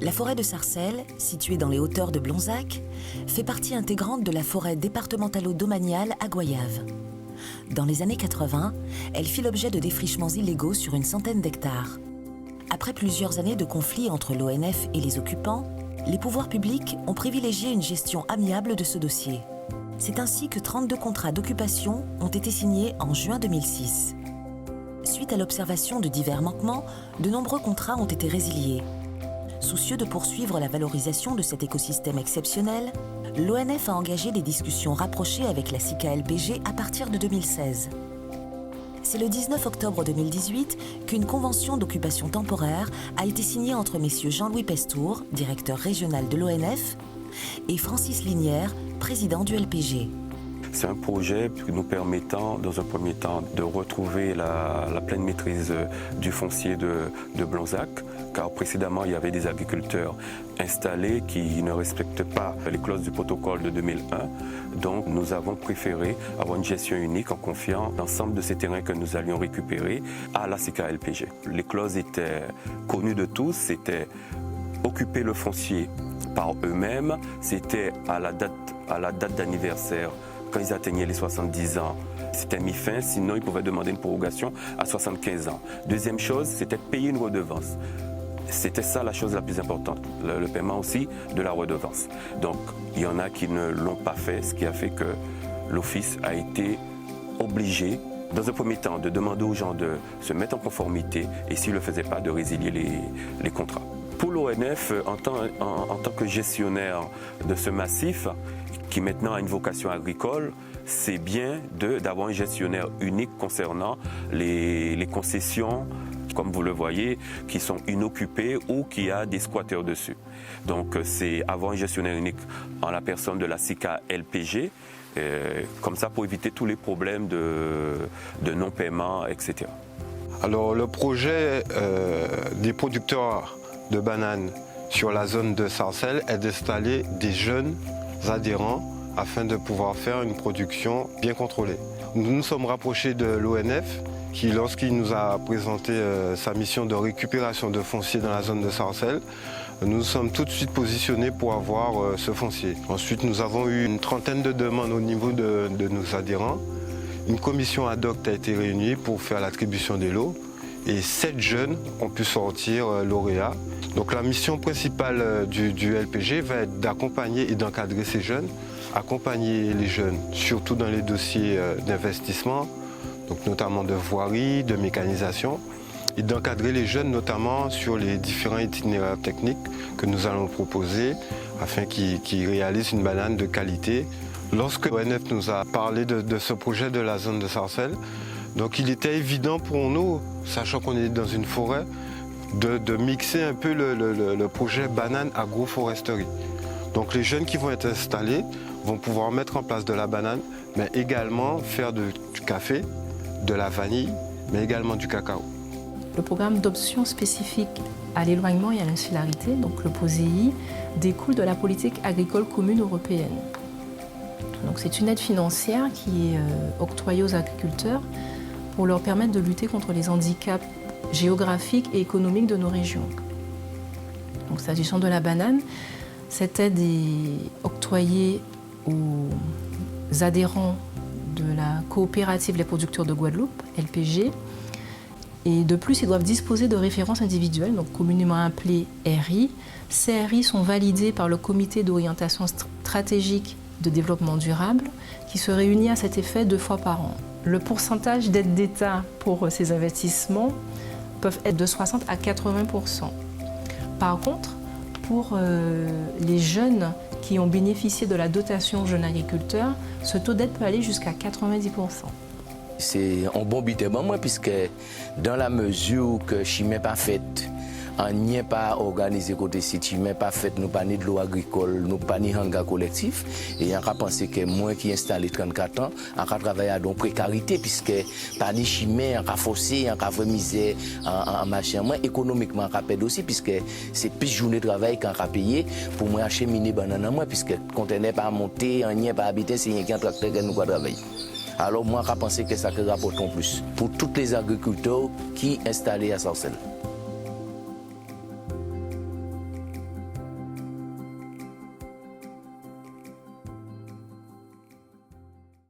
La forêt de Sarcelles, située dans les hauteurs de Blonzac, fait partie intégrante de la forêt départementalo-domaniale à Goyave. Dans les années 80, elle fit l'objet de défrichements illégaux sur une centaine d'hectares. Après plusieurs années de conflits entre l'ONF et les occupants, les pouvoirs publics ont privilégié une gestion amiable de ce dossier. C'est ainsi que 32 contrats d'occupation ont été signés en juin 2006. Suite à l'observation de divers manquements, de nombreux contrats ont été résiliés. Soucieux de poursuivre la valorisation de cet écosystème exceptionnel, l'ONF a engagé des discussions rapprochées avec la SICA-LPG à partir de 2016. C'est le 19 octobre 2018 qu'une convention d'occupation temporaire a été signée entre messieurs Jean-Louis Pestour, directeur régional de l'ONF, et Francis Linière, président du LPG. C'est un projet nous permettant, dans un premier temps, de retrouver la pleine maîtrise du foncier de Blonzac, car précédemment, il y avait des agriculteurs installés qui ne respectent pas les clauses du protocole de 2001. Donc, nous avons préféré avoir une gestion unique en confiant l'ensemble de ces terrains que nous allions récupérer à la SICA-LPG. Les clauses étaient connues de tous, c'était occuper le foncier par eux-mêmes, c'était à la date d'anniversaire. Quand ils atteignaient les 70 ans, c'était mis fin, sinon ils pouvaient demander une prorogation à 75 ans. Deuxième chose, c'était payer une redevance. C'était ça la chose la plus importante, le paiement aussi de la redevance. Donc il y en a qui ne l'ont pas fait, ce qui a fait que l'Office a été obligé, dans un premier temps, de demander aux gens de se mettre en conformité et s'ils ne le faisaient pas, de résilier les contrats. Pour l'ONF, en tant que gestionnaire de ce massif, qui maintenant a une vocation agricole, c'est bien d'avoir un gestionnaire unique concernant les concessions, comme vous le voyez, qui sont inoccupées ou qui a des squatteurs dessus. Donc c'est avoir un gestionnaire unique en la personne de la SICA-LPG, comme ça pour éviter tous les problèmes de non-paiement, etc. Alors le projet des producteurs de bananes sur la zone de Sarcelles est d'installer des jeunes adhérents afin de pouvoir faire une production bien contrôlée. Nous nous sommes rapprochés de l'ONF qui, lorsqu'il nous a présenté sa mission de récupération de foncier dans la zone de Sarcelles, nous nous sommes tout de suite positionnés pour avoir ce foncier. Ensuite, nous avons eu une trentaine de demandes au niveau de nos adhérents. Une commission ad hoc a été réunie pour faire l'attribution des lots et 7 jeunes ont pu sortir lauréats. Donc la mission principale du LPG va être d'accompagner et d'encadrer ces jeunes, accompagner les jeunes surtout dans les dossiers d'investissement, donc notamment de voirie, de mécanisation, et d'encadrer les jeunes notamment sur les différents itinéraires techniques que nous allons proposer afin qu'ils réalisent une banane de qualité. Lorsque l'ONF nous a parlé de ce projet de la zone de Sarcelles, donc il était évident pour nous, sachant qu'on est dans une forêt, de mixer un peu le projet banane agroforesterie. Donc les jeunes qui vont être installés vont pouvoir mettre en place de la banane, mais également faire du café, de la vanille, mais également du cacao. Le programme d'options spécifiques à l'éloignement et à l'insularité, donc le POSEI, découle de la politique agricole commune européenne. Donc c'est une aide financière qui est octroyée aux agriculteurs pour leur permettre de lutter contre les handicaps géographiques et économiques de nos régions. Donc s'agissant de la banane, cette aide est octroyée aux adhérents de la coopérative Les Producteurs de Guadeloupe, LPG, et de plus ils doivent disposer de références individuelles, donc communément appelées RI. Ces RI sont validées par le comité d'orientation stratégique de développement durable qui se réunit à cet effet 2 fois par an. Le pourcentage d'aide d'État pour ces investissements peuvent être de 60 à 80%. Par contre, pour les jeunes qui ont bénéficié de la dotation jeune agriculteur, ce taux d'aide peut aller jusqu'à 90%. C'est un bon bitement, moi, puisque dans la mesure que je ne suis pas faite, on n'y est pas organisé côté site, je ne suis pas faite, nous pas ni de l'eau agricole, nous pas ni hangar collectif. Et on a pensé que moi qui ai installé 34 ans, on a travaillé dans précarité, puisque pas ni chimie, on a forcé, on a fait misère en machin. Moi, économiquement, on a perdu aussi, puisque c'est plus journée de travail qu'on a payé pour moi acheminer banane moi, puisque quand on n'est pas monté, on n'y est pas habité, c'est un tracteur que nous travaillons. Alors moi, je pense que ça rapporte en plus pour tous les agriculteurs qui sont installés à Sarcelles.